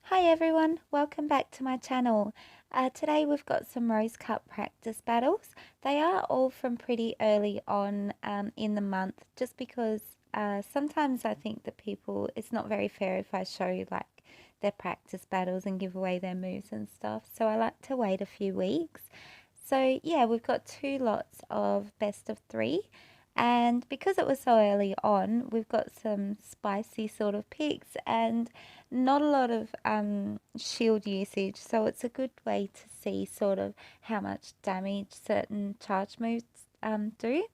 Hi everyone, welcome back to my channel. Today we've got some Rose Cup practice battles. They are all from pretty early on in the month, just because sometimes I think that it's not very fair if I show like their practice battles and give away their moves and stuff. So I like to wait a few weeks. So yeah, we've got two lots of best of three. And because it was so early on, we've got some spicy sort of picks and not a lot of shield usage. So it's a good way to see sort of how much damage certain charge moves do.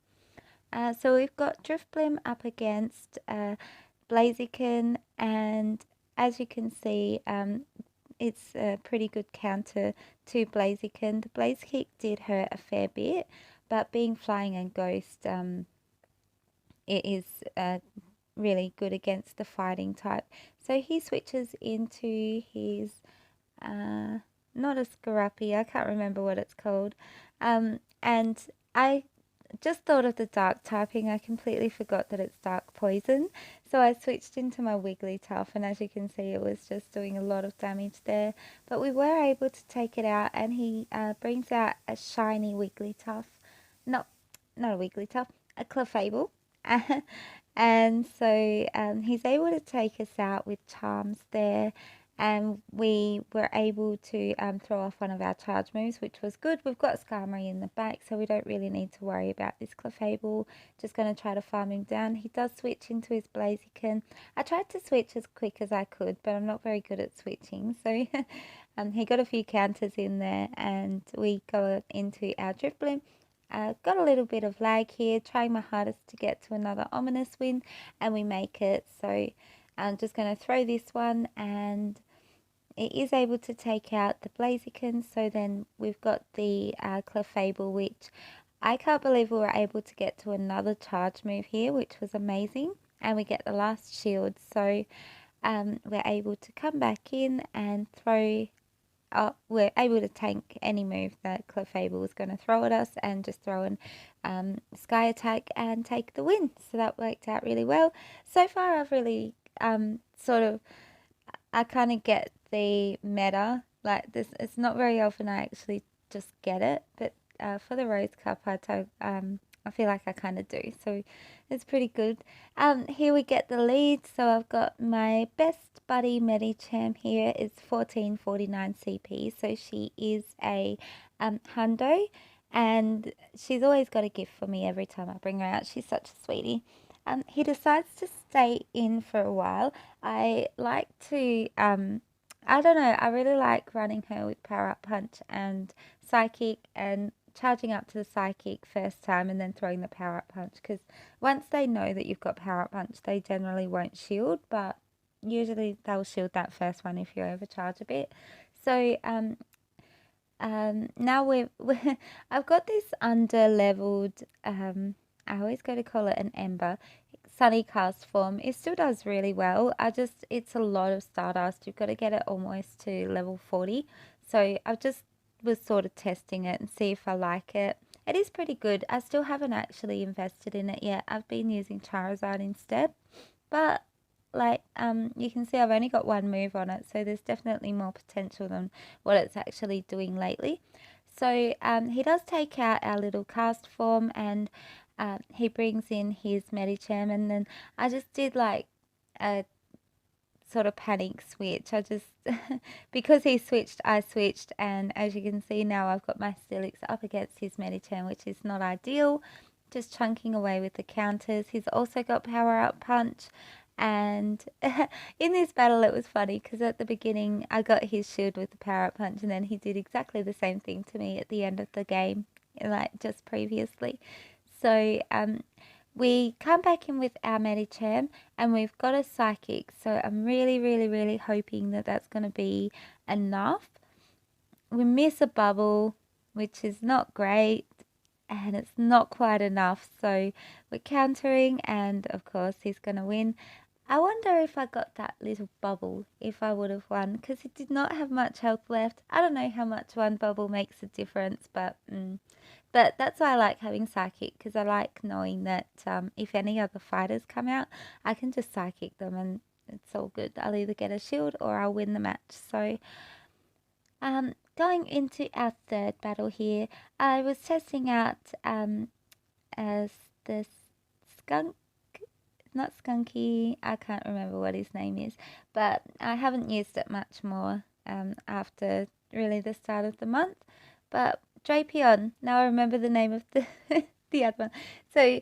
So we've got Driftblim up against Blaziken, and as you can see, it's a pretty good counter to Blaziken. The Blaze Kick did hurt a fair bit, but being Flying and Ghost, it is really good against the fighting type. So he switches into his, not a Scarappy, I can't remember what it's called. And I just thought of the dark typing. I completely forgot that it's dark poison. So I switched into my Wigglytuff, and as you can see, it was just doing a lot of damage there. But we were able to take it out, and he brings out a shiny Wigglytuff. Not, not a Wigglytuff, a Clefable. And so he's able to take us out with charms there, and we were able to throw off one of our charge moves, which was good. We've got Skarmory in the back, so we don't really need to worry about this Clefable. Just going to try to farm him down. He does switch into his Blaziken. I tried to switch as quick as I could, but I'm not very good at switching, so he got a few counters in there, and we go into our Drifblim. Got a little bit of lag here, trying my hardest to get to another ominous win, and we make it. So I'm just going to throw this one, and it is able to take out the Blaziken. So then we've got the Clefable, which I can't believe we were able to get to another charge move here, which was amazing. And we get the last shield, so we're able to come back in and throw. We're able to tank any move that Clefable was going to throw at us, and just throw in Sky Attack and take the win. So that worked out really well. So far I've really I kind of get the meta. Like this, it's not very often I actually just get it, but for the Rose Cup, I feel like I kind of do. So it's pretty good. Here we get the lead. So I've got my best buddy Medicham here is 1449 CP. So she is a hundo, and she's always got a gift for me every time I bring her out. She's such a sweetie. He decides to stay in for a while. I like to, I don't know, I really like running her with Power Up Punch and Psychic, and charging up to the Psychic first time and then throwing the Power Up Punch, because once they know that you've got Power Up Punch, they generally won't shield, but usually they'll shield that first one if you overcharge a bit. So now I've got this under-leveled, I always go to call it an Ember, Sunny Cast form. It still does really well. It's a lot of Stardust. You've got to get it almost to level 40. So I just was sort of testing it and see if I like it. It is pretty good. I still haven't actually invested in it yet. I've been using Charizard instead. But like you can see, I've only got one move on it, so there's definitely more potential than what it's actually doing lately. So he does take out our little cast form, and he brings in his Medicham, and then I just did like a sort of panic switch. I just because he switched, I switched, and as you can see now, I've got my Steelix up against his Medicham, which is not ideal. Just chunking away with the counters. He's also got Power Up Punch, and in this battle it was funny because at the beginning I got his shield with the Power Up Punch, and then he did exactly the same thing to me at the end of the game, like just previously. So we come back in with our Medicham, and we've got a Psychic, so I'm really hoping that that's going to be enough. We miss a bubble, which is not great, and it's not quite enough, so we're countering, and of course he's going to win. I wonder if I got that little bubble, if I would have won, because he did not have much health left. I don't know how much one bubble makes a difference, but that's why I like having Psychic, because I like knowing that if any other fighters come out, I can just Psychic them, and it's all good. I'll either get a shield or I'll win the match. So going into our third battle here, I was testing out as the skunk, not Skunky, I can't remember what his name is, but I haven't used it much more after really the start of the month. But Drapion, now I remember the name of the the other one. So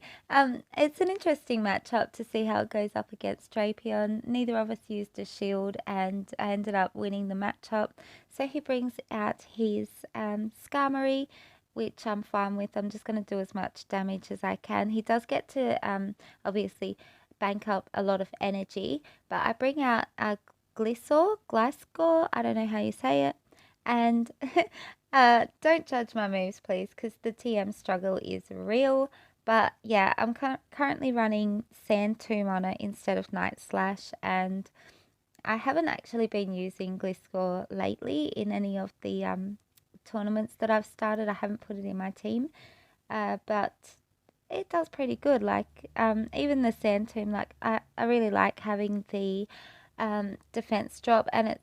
it's an interesting matchup to see how it goes up against Drapion. Neither of us used a shield, and I ended up winning the matchup. So he brings out his Skarmory, which I'm fine with. I'm just going to do as much damage as I can. He does get to obviously bank up a lot of energy, but I bring out a Gliscor, I don't know how you say it, and don't judge my moves, please, because the TM struggle is real. But yeah, I'm currently running Sand Tomb on it instead of Night Slash, and I haven't actually been using Gliscor lately in any of the tournaments that I've started. I haven't put it in my team, but it does pretty good. Like even the Sand Tomb, like I really like having the defense drop, and it's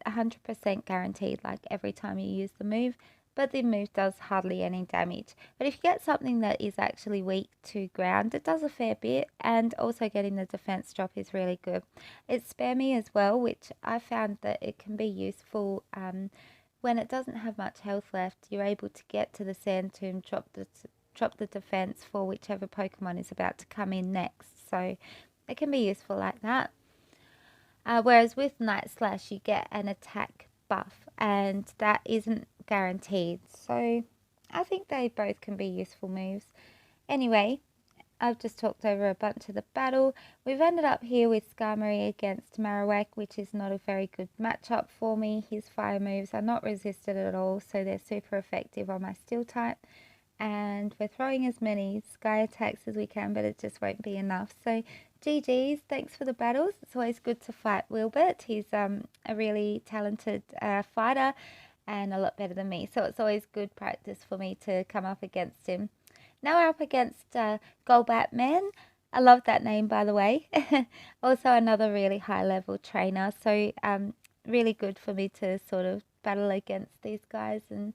100% guaranteed, like every time you use the move, but the move does hardly any damage. But if you get something that is actually weak to ground, it does a fair bit, and also getting the defense drop is really good. It's spammy as well, which I found that it can be useful when it doesn't have much health left. You're able to get to the Sand Tomb, drop the defense for whichever Pokemon is about to come in next, so it can be useful like that. Whereas with Night Slash, you get an attack buff, and that isn't guaranteed. So I think they both can be useful moves. Anyway, I've just talked over a bunch of the battle. We've ended up here with Skarmory against Marowak, which is not a very good matchup for me. His fire moves are not resisted at all, so they're super effective on my steel type. And we're throwing as many sky attacks as we can, but it just won't be enough. So GG's, thanks for the battles. It's always good to fight Wilbert. He's a really talented fighter and a lot better than me. So it's always good practice for me to come up against him. Now we're up against GolBatman. I love that name, by the way. Also another really high level trainer. So really good for me to sort of battle against these guys. And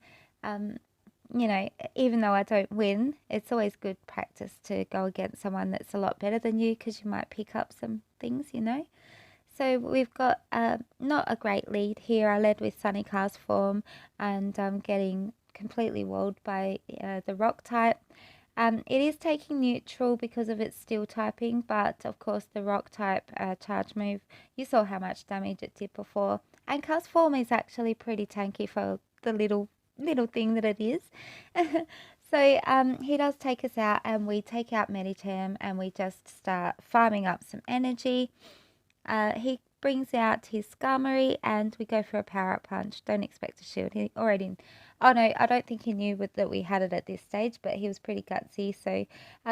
you know, even though I don't win, it's always good practice to go against someone that's a lot better than you, because you might pick up some things, you know. So we've got not a great lead here. I led with Sunny Cast form, and I'm getting completely walled by the rock type. It is taking neutral because of its steel typing, but of course the rock type charge move, you saw how much damage it did before. And cast form is actually pretty tanky for the little thing that it is. So he does take us out, and we take out Medicham, and we just start farming up some energy. He brings out his Skarmory, and we go for a power up punch. Don't expect a shield. He already, oh no, I don't think he knew that we had it at this stage, but he was pretty gutsy. So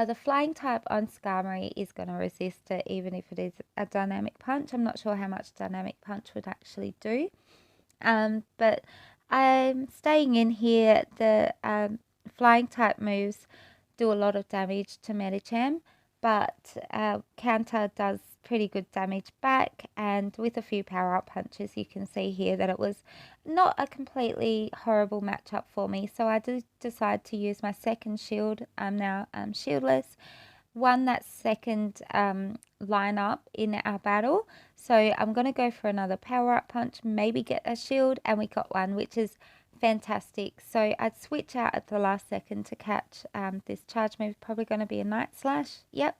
the flying type on Skarmory is going to resist it, even if it is a dynamic punch. I'm not sure how much dynamic punch would actually do, but I'm staying in here. The flying type moves do a lot of damage to Medicham, but counter does pretty good damage back, and with a few power up punches you can see here that it was not a completely horrible matchup for me. So I did decide to use my second shield. I'm now shieldless. Won that second lineup in our battle, so I'm going to go for another power up punch, maybe get a shield, and we got one, which is fantastic. So I'd switch out at the last second to catch this charge move, probably going to be a Night Slash, yep,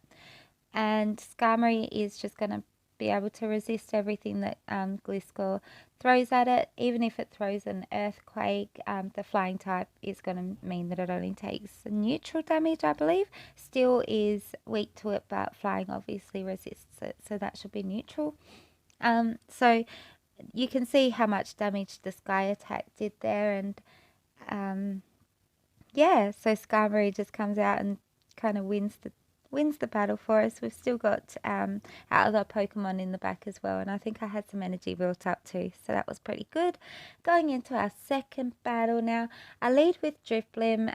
and Skarmory is just going to be able to resist everything that Gliscor throws at it. Even if it throws an earthquake, the flying type is going to mean that it only takes neutral damage, I believe. Steel is weak to it, but flying obviously resists it, so that should be neutral. So you can see how much damage the sky attack did there, and yeah, so Skarmory just comes out and kind of wins the battle for us. We've still got our other Pokemon in the back as well, and I think I had some energy built up too, so that was pretty good. Going into our second battle now, I lead with Drifblim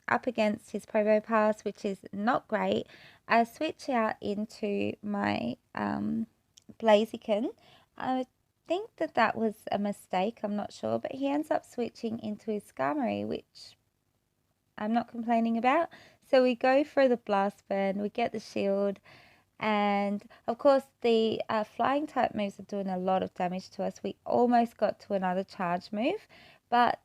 up against his Probopass, which is not great. I switch out into my Blaziken. I think that that was a mistake, I'm not sure, but he ends up switching into his Skarmory, which I'm not complaining about. So we go for the Blast Burn, we get the shield, and of course the flying type moves are doing a lot of damage to us. We almost got to another charge move, but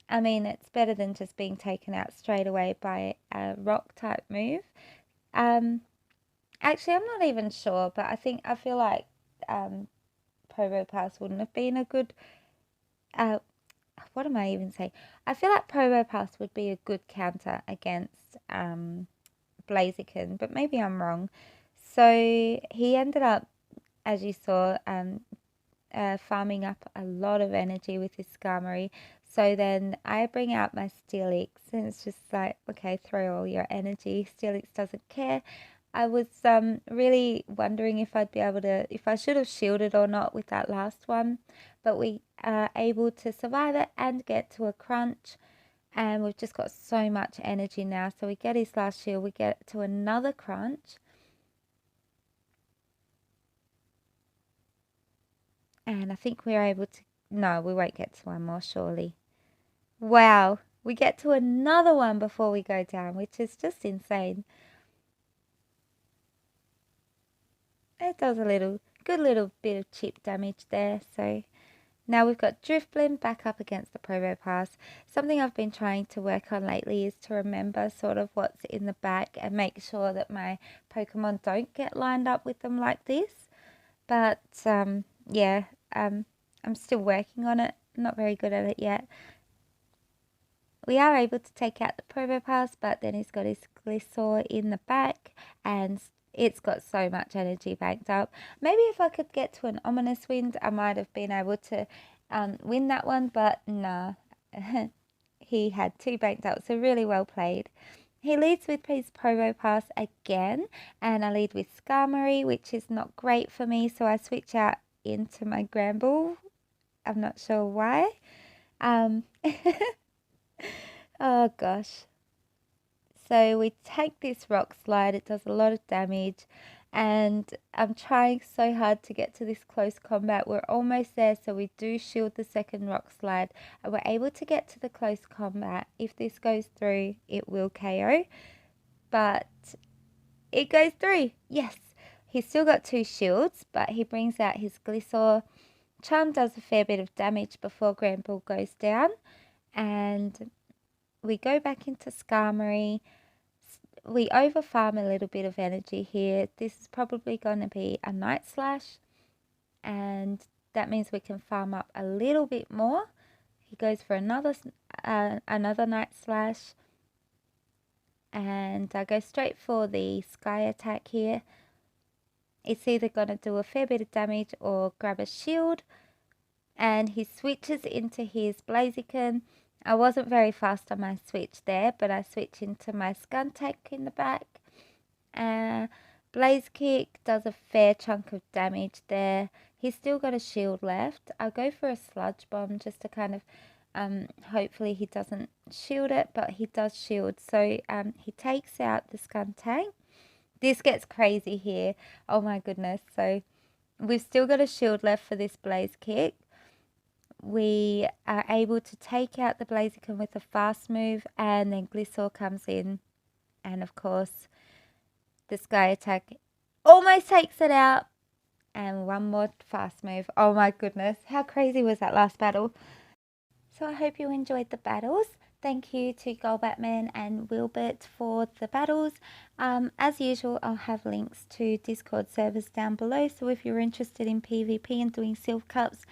I mean, it's better than just being taken out straight away by a rock type move. Actually, I'm not even sure, but I feel like Probopass wouldn't have been a good, what am I even saying? I feel like Probopass would be a good counter against Blaziken, but maybe I'm wrong. So he ended up, as you saw, farming up a lot of energy with his Skarmory. So then I bring out my Steelix, and it's just like, okay, throw all your energy. Steelix doesn't care. I was really wondering if I'd be able to, if I should have shielded or not with that last one, but we are able to survive it and get to a crunch, and we've just got so much energy now. So we get his last shield, we get to another crunch, and I think we're able to, no, we won't get to one more surely. Wow, we get to another one before we go down, which is just insane. It does a good little bit of chip damage there. So now we've got Drifblim back up against the Probopass. Something I've been trying to work on lately is to remember sort of what's in the back and make sure that my Pokemon don't get lined up with them like this. But yeah, I'm still working on it. Not very good at it yet. We are able to take out the Probopass, but then he's got his Glissaur in the back, and it's got so much energy banked up. Maybe if I could get to an Ominous Wind, I might have been able to win that one, but nah. He had 2 banked up, so really well played. He leads with his Probopass again, and I lead with Skarmory, which is not great for me, so I switch out into my Granbull. I'm not sure why. Oh gosh. So we take this rock slide, it does a lot of damage, and I'm trying so hard to get to this close combat. We're almost there, so we do shield the second rock slide, and we're able to get to the close combat. If this goes through, it will KO, but it goes through. Yes, he's still got 2 shields, but he brings out his Glissaur. Charm does a fair bit of damage before Granbull goes down, and we go back into Skarmory. We overfarm a little bit of energy here. This is probably going to be a Night Slash, and that means we can farm up a little bit more. He goes for another Night Slash, and I go straight for the Sky Attack here. It's either going to do a fair bit of damage or grab a shield, and he switches into his Blaziken. I wasn't very fast on my switch there, but I switch into my Skuntank in the back. Blaze Kick does a fair chunk of damage there. He's still got a shield left. I'll go for a Sludge Bomb just to kind of, hopefully he doesn't shield it, but he does shield. So he takes out the Skuntank. This gets crazy here. Oh my goodness. So we've still got a shield left for this Blaze Kick. We are able to take out the Blaziken with a fast move, and then Glissaur comes in, and of course the Sky Attack almost takes it out, and one more fast move. Oh my goodness, how crazy was that last battle? So I hope you enjoyed the battles. Thank you to GolBatman and Wilbert for the battles. As usual, I'll have links to Discord servers down below, so if you're interested in PvP and doing Silph Cups,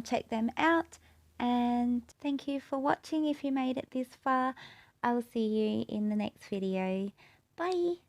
check them out. And thank you for watching if you made it this far. I'll see you in the next video. Bye!